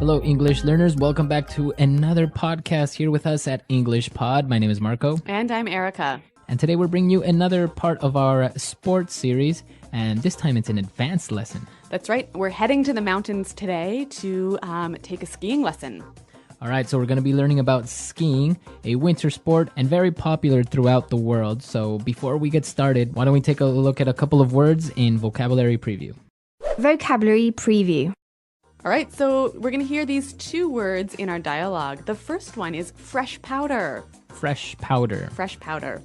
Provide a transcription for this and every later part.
Hello, English learners. Welcome back to another podcast here with us at English Pod. My name is Marco. And I'm Erica. And today we're bringing you another part of our sports series. And this time it's an advanced lesson. That's right. We're heading to the mountains today to take a skiing lesson. All right, so we're going to be learning about skiing, a winter sport and very popular throughout the world. So before we get started, why don't we take a look at a couple of words in Vocabulary Preview. Vocabulary Preview. All right, so we're going to hear these two words in our dialogue. The first one is fresh powder. Fresh powder. Fresh powder.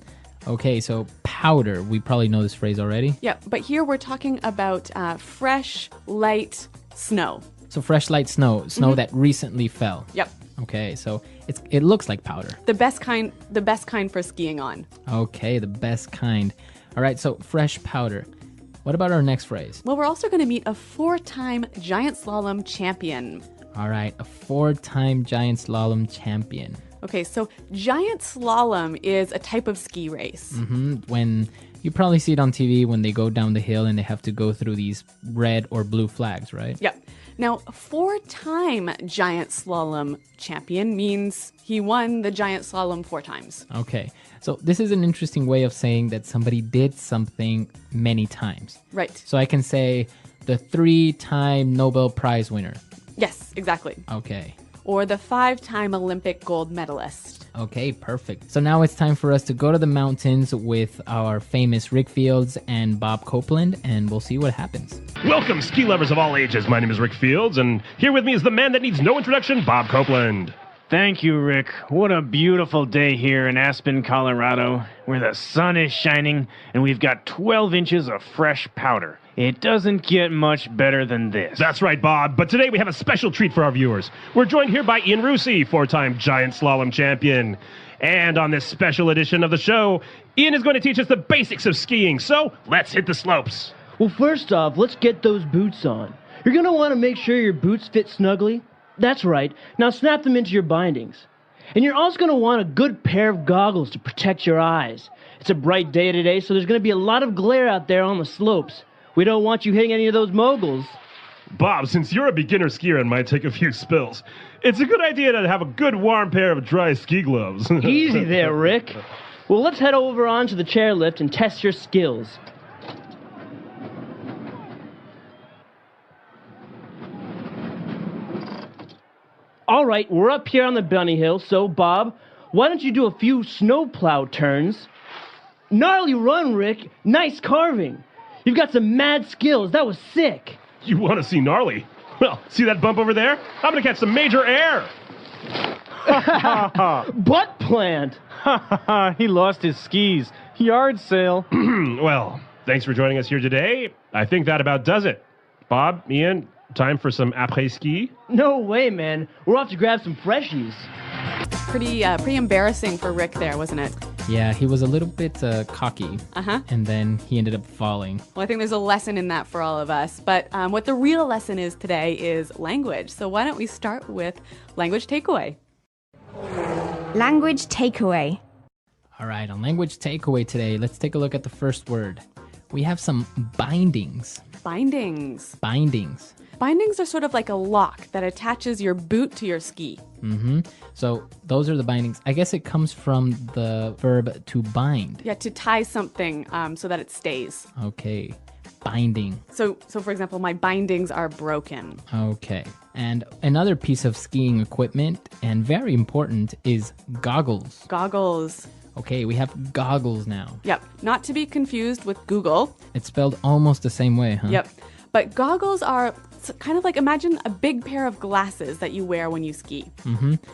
Okay, so powder. We probably know this phrase already. Yeah, but here we're talking about fresh, light snow. So fresh, light snow that recently fell. Yep. Okay, so it looks like powder. The best kind for skiing on. Okay, the best kind. All right, so fresh powder. What about our next phrase? Well, we're also going to meet a 4-time giant slalom champion. All right, a 4-time giant slalom champion. Okay, so giant slalom is a type of ski race. When you probably see it on TV when they go down the hill and they have to go through these red or blue flags, right? Yep. Now, 4-time giant slalom champion means he won the giant slalom 4 times. Okay, so this is an interesting way of saying that somebody did something many times. Right. So I can say the 3-time Nobel Prize winner. Yes, exactly. Okay. Or the 5-time Olympic gold medalist. Okay, perfect. So now it's time for us to go to the mountains with our famous Rick Fields and Bob Copeland, and we'll see what happens. Welcome, ski lovers of all ages. My name is Rick Fields, and here with me is the man that needs no introduction, Bob Copeland. Thank you, Rick. What a beautiful day here in Aspen, Colorado, where the sun is shining and we've got 12 inches of fresh powder. It doesn't get much better than this. That's right, Bob. But today we have a special treat for our viewers. We're joined here by Ian Rusi, 4-time giant slalom champion. And on this special edition of the show, Ian is going to teach us the basics of skiing. So let's hit the slopes. Well, first off, let's get those boots on. You're going to want to make sure your boots fit snugly. That's right. Now snap them into your bindings. And you're also going to want a good pair of goggles to protect your eyes. It's a bright day today, so there's going to be a lot of glare out there on the slopes. We don't want you hitting any of those moguls. Bob, since you're a beginner skier and might take a few spills, it's a good idea to have a good warm pair of dry ski gloves. Easy there, Rick. Well, let's head over onto the chairlift and test your skills. All right, we're up here on the bunny hill, so Bob, why don't you do a few snowplow turns? Gnarly run, Rick. Nice carving. You've got some mad skills. That was sick. You want to see gnarly? Well, see that bump over there? I'm going to catch some major air. Butt plant. He lost his skis. Yard sale. Well, thanks for joining us here today. I think that about does it. Bob, Ian, time for some après-ski? No way, man. We're off to grab some freshies. Pretty embarrassing for Rick there, wasn't it? Yeah, he was a little bit cocky, and then he ended up falling. Well, I think there's a lesson in that for all of us. But what the real lesson is today is language. So why don't we start with language takeaway? Language takeaway. All right, on language takeaway today, let's take a look at the first word. We have some bindings. Bindings. Bindings. Bindings are sort of like a lock that attaches your boot to your ski. So those are the bindings. I guess it comes from the verb to bind. Yeah, to tie something so that it stays. Okay, binding. So for example, my bindings are broken. Okay, and another piece of skiing equipment, and very important, is goggles. Goggles. Okay, we have goggles now. Yep, not to be confused with Google. It's spelled almost the same way, huh? Yep, but goggles are kind of like, imagine a big pair of glasses that you wear when you ski.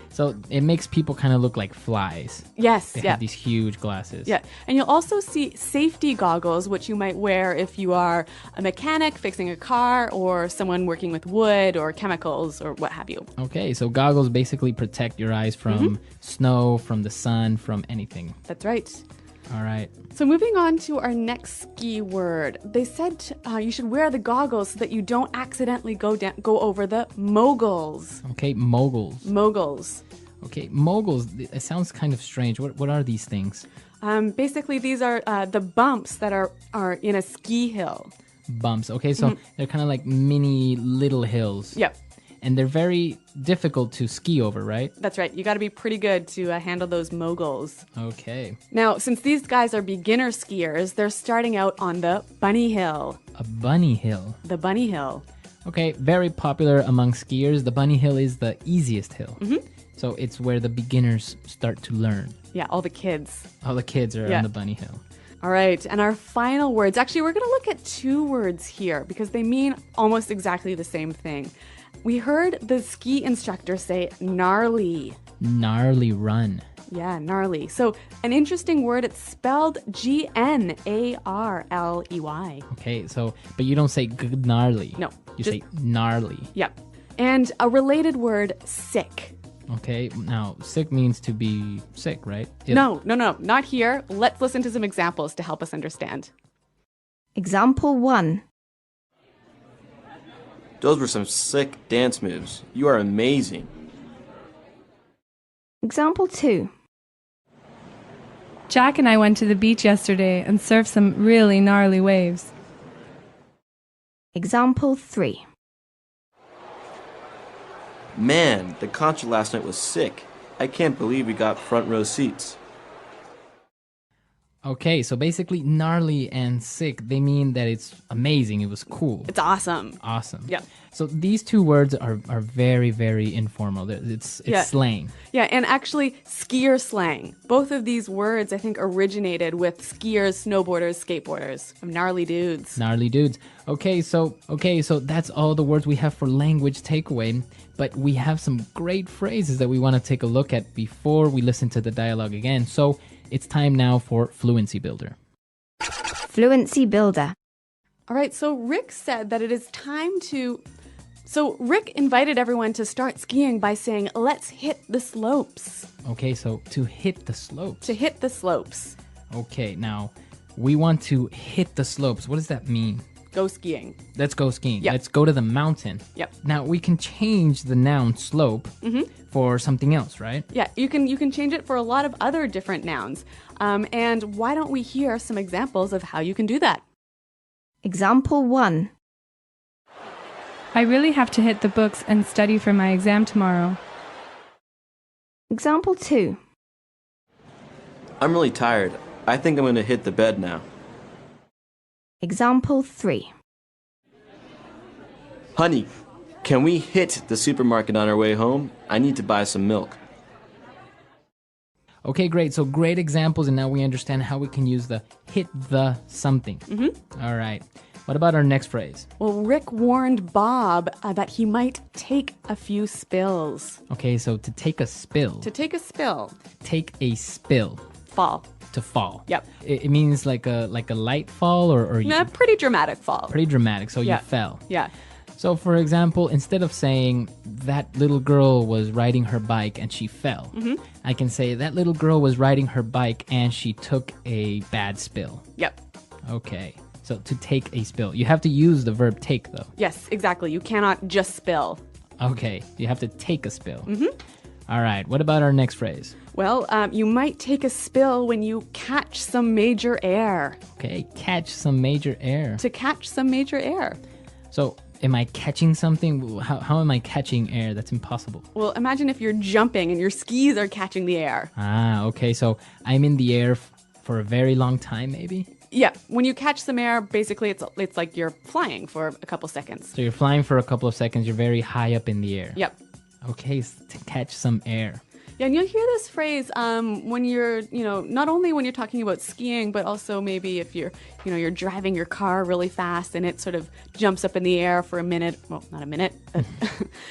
So it makes people kind of look like flies. Yes, They yeah. have these huge glasses. Yeah, and you'll also see safety goggles, which you might wear if you are a mechanic fixing a car or someone working with wood or chemicals or what have you. Okay, so goggles basically protect your eyes from snow, from the sun, from anything. That's right. All right. So moving on to our next ski word. They said you should wear the goggles so that you don't accidentally go over the moguls. Okay, moguls. Moguls. Okay, moguls. It sounds kind of strange. What are these things? Basically, these are the bumps that are in a ski hill. Bumps. Okay, so they're kind of like mini little hills. Yep. and they're very difficult to ski over, right? That's right. You got to be pretty good to handle those moguls. Okay. Now, since these guys are beginner skiers, they're starting out on the bunny hill. A bunny hill. The bunny hill. Okay, very popular among skiers. The bunny hill is the easiest hill. So it's where the beginners start to learn. Yeah, all the kids. All the kids are Yeah. on the bunny hill. All right, and our final words. Actually, we're going to look at two words here because they mean almost exactly the same thing. We heard the ski instructor say gnarly. Gnarly run. Yeah, gnarly. So, an interesting word, it's spelled Gnarley. Okay, so, but you don't say gnarly. No, You just- say gnarly. Yep. And a related word, sick. Okay, now, sick means to be sick, right? No, not here. Let's listen to some examples to help us understand. Example 1. Those were some sick dance moves. You are amazing. Example 2. Jack and I went to the beach yesterday and surfed some really gnarly waves. Example 3. Man, the concert last night was sick. I can't believe we got front row seats. Okay, so basically, gnarly and sick, they mean that it's amazing, it was cool. It's awesome. Awesome. Yeah. So these two words are very, very informal. It's Yeah. slang. Yeah, and actually, skier slang. Both of these words, I think, originated with skiers, snowboarders, skateboarders. Gnarly dudes. Gnarly dudes. Okay, so that's all the words we have for language takeaway. But we have some great phrases that we want to take a look at before we listen to the dialogue again. So it's time now for Fluency Builder. Fluency Builder. All right, so Rick said that it is time to... So Rick invited everyone to start skiing by saying, let's hit the slopes. Okay, so to hit the slopes. To hit the slopes. Okay, now we want to hit the slopes. What does that mean? Go skiing. Let's go skiing. Yep. Let's go to the mountain. Yep. Now we can change the noun slope for something else, right? Yeah, you can change it for a lot of other different nouns. And why don't we hear some examples of how you can do that? Example 1. I really have to hit the books and study for my exam tomorrow. Example 2. I'm really tired. I think I'm going to hit the bed now. Example 3. Honey, can we hit the supermarket on our way home? I need to buy some milk. Okay, great. So great examples, and now we understand how we can use the hit the something. All right. What about our next phrase? Well, Rick warned Bob that he might take a few spills. Okay, so to take a spill. To take a spill. Take a spill. Fall. To fall. Yep. It means like a light fall or you, A pretty dramatic fall. pretty dramatic. So Yeah. you fell. Yeah. So for example, instead of saying that little girl was riding her bike and she fell, I can say that little girl was riding her bike and she took a bad spill. Yep. Okay. So to take a spill. You have to use the verb take though. Yes, exactly. You cannot just spill. Okay. You have to take a spill. All right. What about our next phrase? Well, you might take a spill when you catch some major air. Okay. Catch some major air. To catch some major air. So am I catching something? How am I catching air? That's impossible. Well, imagine if you're jumping and your skis are catching the air. Ah, okay. So I'm in the air for a very long time, maybe? Yeah, when you catch some air, basically it's like you're flying for a couple seconds. So you're flying for a couple of seconds. You're very high up in the air. Yep. Okay, to catch some air. Yeah, and you'll hear this phrase when you're, not only when you're talking about skiing, but also maybe if you're driving your car really fast and it sort of jumps up in the air for a minute. Well, not a minute,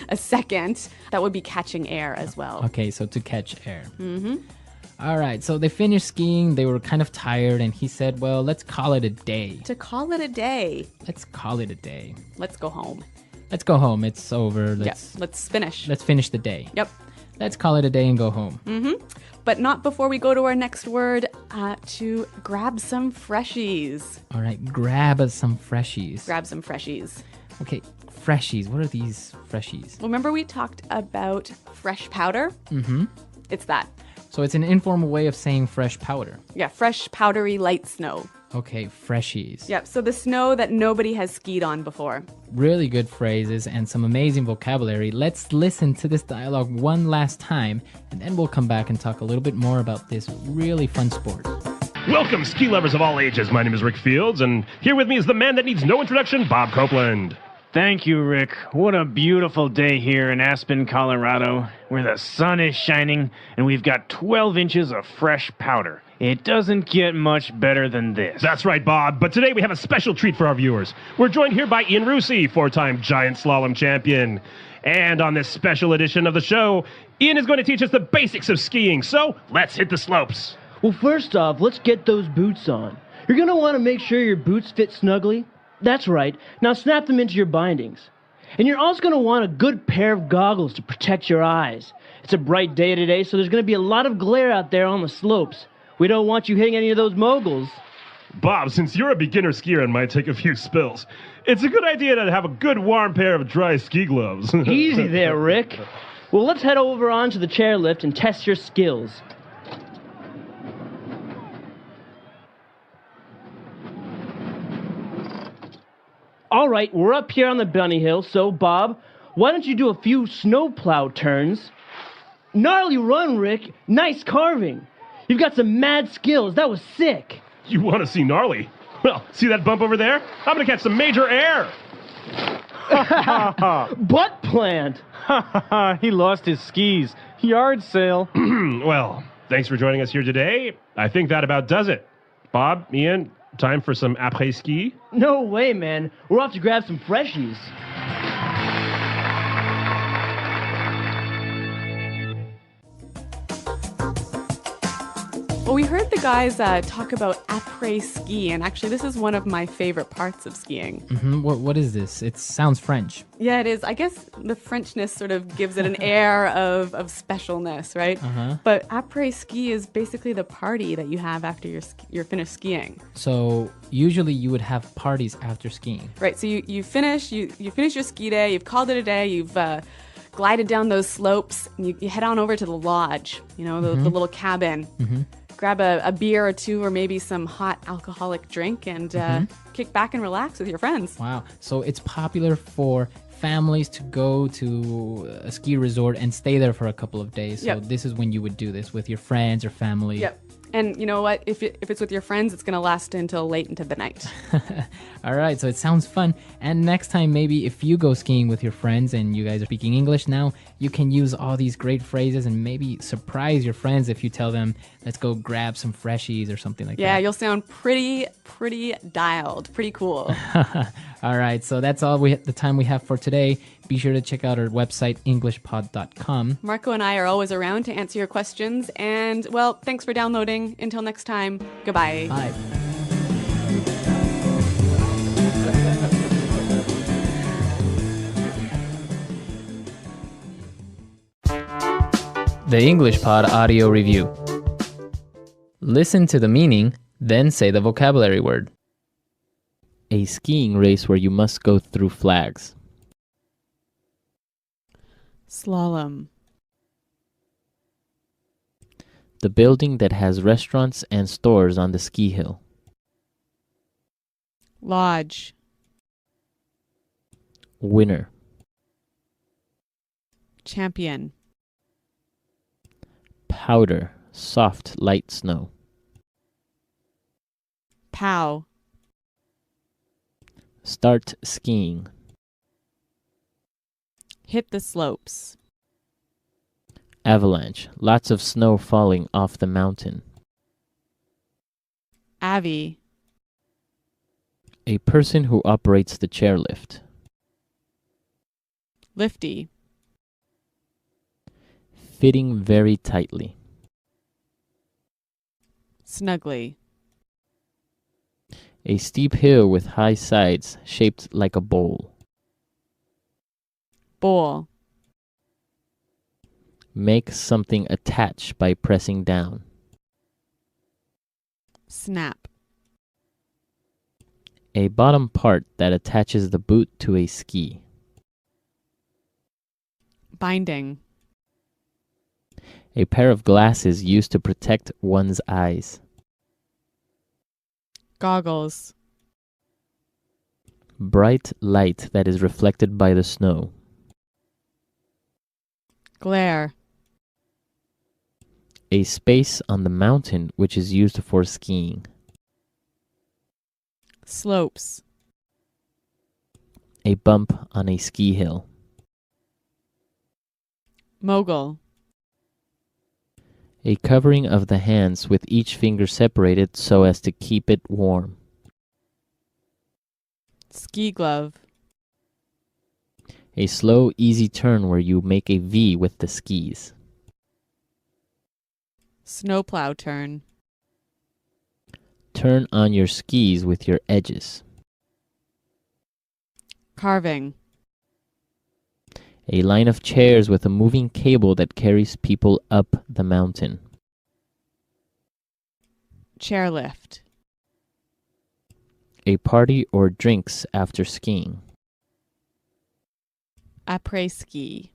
a second. That would be catching air as well. Okay, so to catch air. All right, so they finished skiing. They were kind of tired, and he said, well, let's call it a day. To call it a day, Let's call it a day. let's go home. Let's go home. It's over. Let's finish. Let's finish the day. Yep. Let's call it a day and go home. But not before we go to our next word, to grab some freshies. All right, grab some freshies. Grab some freshies. Okay, freshies. What are these freshies? Well, remember we talked about fresh powder? It's that. So it's an informal way of saying fresh powder. Yeah, fresh, powdery, light snow. Okay, freshies. Yep, so the snow that nobody has skied on before. really good phrases and some amazing vocabulary. Let's listen to this dialogue one last time, and then we'll come back and talk a little bit more about this really fun sport. Welcome, ski lovers of all ages. My name is Rick Fields, and here with me is the man that needs no introduction, Bob Copeland. Thank you, Rick. What a beautiful day here in Aspen, Colorado, where the sun is shining and we've got 12 inches of fresh powder. It doesn't get much better than this. That's right, Bob. But today we have a special treat for our viewers. We're joined here by Ian Rusi, four-time giant slalom champion. And on this special edition of the show, Ian is going to teach us the basics of skiing. So let's hit the slopes. Well, first off, let's get those boots on. You're going to want to make sure your boots fit snugly. That's right. Now snap them into your bindings. And you're also going to want a good pair of goggles to protect your eyes. It's a bright day today, so there's going to be a lot of glare out there on the slopes. We don't want you hitting any of those moguls. Bob, since you're a beginner skier and might take a few spills, it's a good idea to have a good warm pair of dry ski gloves. Easy there, Rick. Well, let's head over onto the chairlift and test your skills. All right, we're up here on the bunny hill, so Bob, why don't you do a few snowplow turns? Gnarly run, Rick. Nice carving. You've got some mad skills. That was sick. You want to see gnarly? Well, see that bump over there? I'm going to catch some major air. Butt plant. He lost his skis. Yard sale. Well, thanks for joining us here today. I think that about does it. Bob, Ian, time for some après-ski? No way, man. We're off to grab some freshies. Well, we heard the guys talk about après-ski, and actually this is one of my favorite parts of skiing. What is this? It sounds French. Yeah, it is. I guess the Frenchness sort of gives it an air of specialness, right? But après-ski is basically the party that you have after you're finished skiing. So usually you would have parties after skiing. Right, so you finish your ski day, you've called it a day, you've glided down those slopes, and you head on over to the lodge, the little cabin. Grab a beer or two or maybe some hot alcoholic drink and kick back and relax with your friends. Wow. So it's popular for families to go to a ski resort and stay there for a couple of days. So this is when you would do this with your friends or family. Yep. And you know what? If it's with your friends, it's going to last until late into the night. All right, so it sounds fun. And next time, maybe if you go skiing with your friends and you guys are speaking English now, you can use all these great phrases and maybe surprise your friends if you tell them, let's go grab some freshies or something like that. Yeah, you'll sound pretty dialed, pretty cool. All right, so that's all the time we have for today. Be sure to check out our website, englishpod.com. Marco and I are always around to answer your questions. And, well, thanks for downloading. Until next time, goodbye. Bye. The English Pod Audio Review. Listen to the meaning, then say the vocabulary word. A skiing race where you must go through flags. Slalom. The building that has restaurants and stores on the ski hill. Lodge. Winner. Champion. Powder, soft, light snow. Pow. Start skiing. Hit the slopes. Avalanche, lots of snow falling off the mountain. Avi. A person who operates the chairlift. Lifty. Fitting very tightly. Snugly. A steep hill with high sides shaped like a bowl. Bowl. Make something attach by pressing down. Snap. A bottom part that attaches the boot to a ski. Binding. A pair of glasses used to protect one's eyes. Goggles. Bright light that is reflected by the snow. Glare. A space on the mountain which is used for skiing. Slopes. A bump on a ski hill. Mogul. A covering of the hands with each finger separated so as to keep it warm. Ski glove. A slow, easy turn where you make a V with the skis. Snowplow turn. Turn on your skis with your edges. Carving. A line of chairs with a moving cable that carries people up the mountain. Chairlift. A party or drinks after skiing. Après-ski.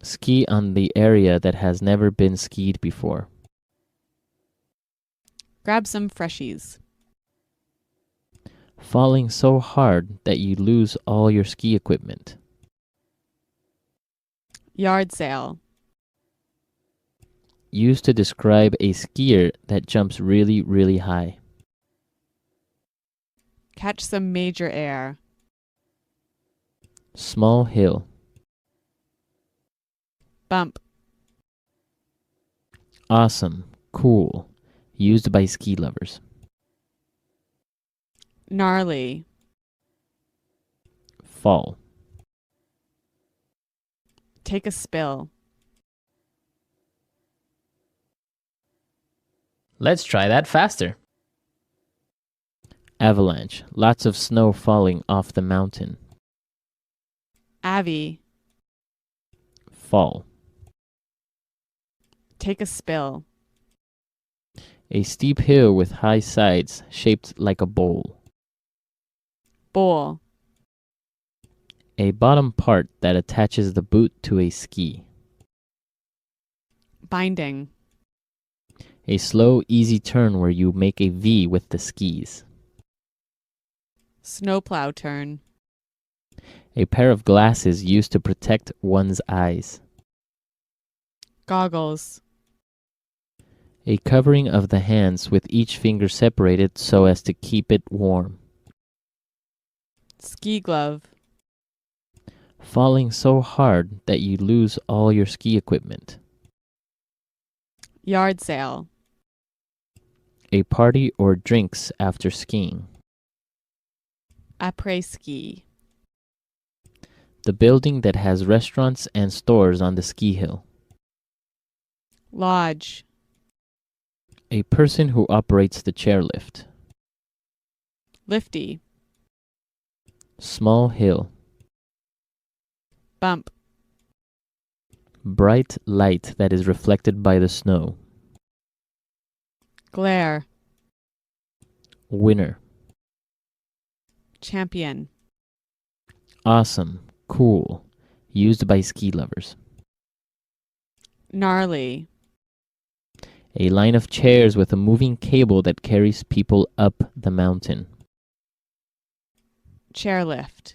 Ski on the area that has never been skied before. Grab some freshies. Falling so hard that you lose all your ski equipment. Yard sale. Used to describe a skier that jumps really, really high. Catch some major air. Small hill. Bump. Awesome. Cool. Used by ski lovers. Gnarly. Fall. Take a spill. Let's try that faster. Avalanche. Lots of snow falling off the mountain. Avi. Fall. Take a spill. A steep hill with high sides shaped like a bowl. Bowl. A bottom part that attaches the boot to a ski. Binding. A slow, easy turn where you make a V with the skis. Snowplow turn. A pair of glasses used to protect one's eyes. Goggles. A covering of the hands with each finger separated so as to keep it warm. Ski glove. Falling so hard that you lose all your ski equipment. Yard sale. A party or drinks after skiing. Après-ski. The building that has restaurants and stores on the ski hill. Lodge. A person who operates the chairlift. Lifty. Small hill. Bump. Bright light that is reflected by the snow. Glare. Winner. Champion. Awesome. Cool. Used by ski lovers. Gnarly. A line of chairs with a moving cable that carries people up the mountain. Chairlift.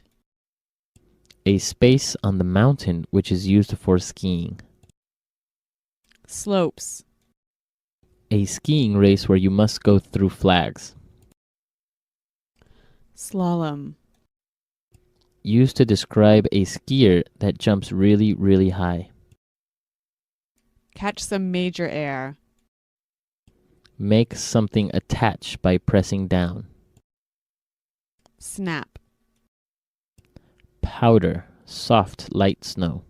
A space on the mountain which is used for skiing. Slopes. A skiing race where you must go through flags. Slalom. Used to describe a skier that jumps really, really high. Catch some major air. Make something attach by pressing down. Snap. Powder, soft, light snow.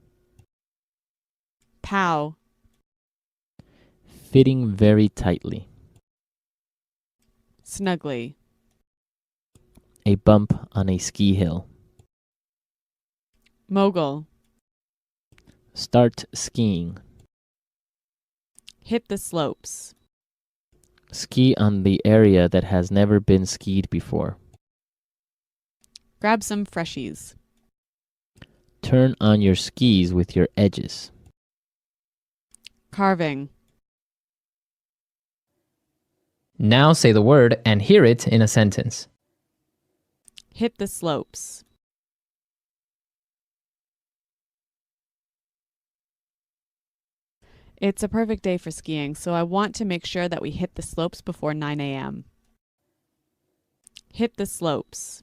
Pow. Fitting very tightly. Snugly. A bump on a ski hill. Mogul. Start skiing. Hit the slopes. Ski on the area that has never been skied before. Grab some freshies. Turn on your skis with your edges. Carving. Now say the word and hear it in a sentence. Hit the slopes. It's a perfect day for skiing, so I want to make sure that we hit the slopes before 9 a.m. Hit the slopes.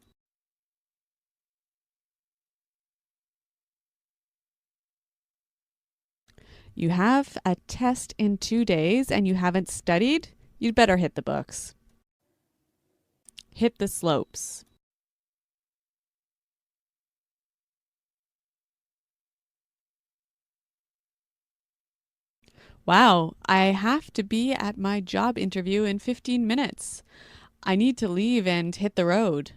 You have a test in 2 days and you haven't studied? You'd better hit the books. Hit the slopes. Wow, I have to be at my job interview in 15 minutes. I need to leave and hit the road.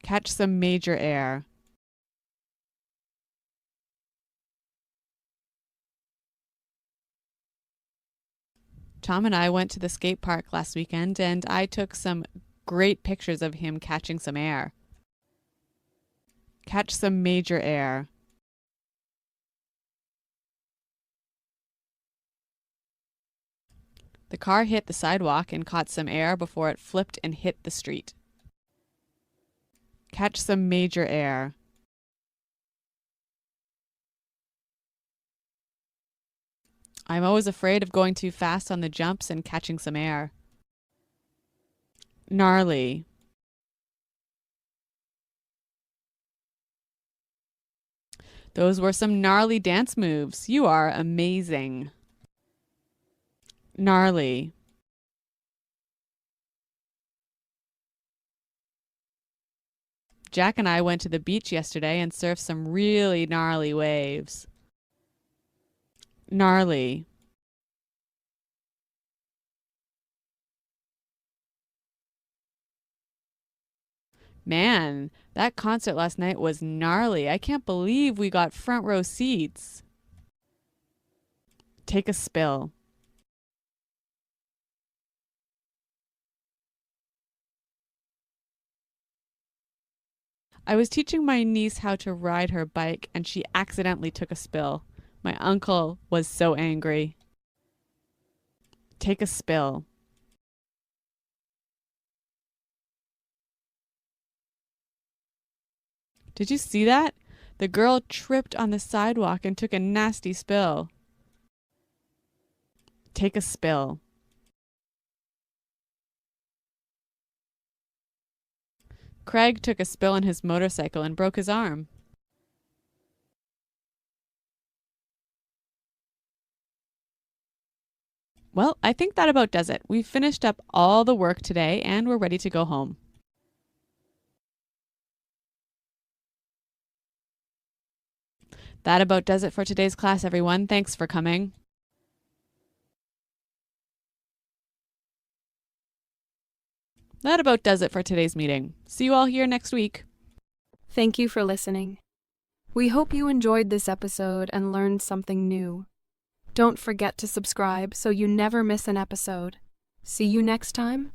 Catch some major air. Tom and I went to the skate park last weekend and I took some great pictures of him catching some air. Catch some major air. The car hit the sidewalk and caught some air before it flipped and hit the street. Catch some major air. I'm always afraid of going too fast on the jumps and catching some air. Gnarly. Those were some gnarly dance moves. You are amazing. Gnarly. Jack and I went to the beach yesterday and surfed some really gnarly waves. Gnarly. Man, that concert last night was gnarly. I can't believe we got front row seats. Take a spill. I was teaching my niece how to ride her bike and she accidentally took a spill. My uncle was so angry. Take a spill. Did you see that? The girl tripped on the sidewalk and took a nasty spill. Take a spill. Craig took a spill on his motorcycle and broke his arm. Well, I think that about does it. We've finished up all the work today and we're ready to go home. That about does it for today's class, everyone. Thanks for coming. That about does it for today's meeting. See you all here next week. Thank you for listening. We hope you enjoyed this episode and learned something new. Don't forget to subscribe so you never miss an episode. See you next time.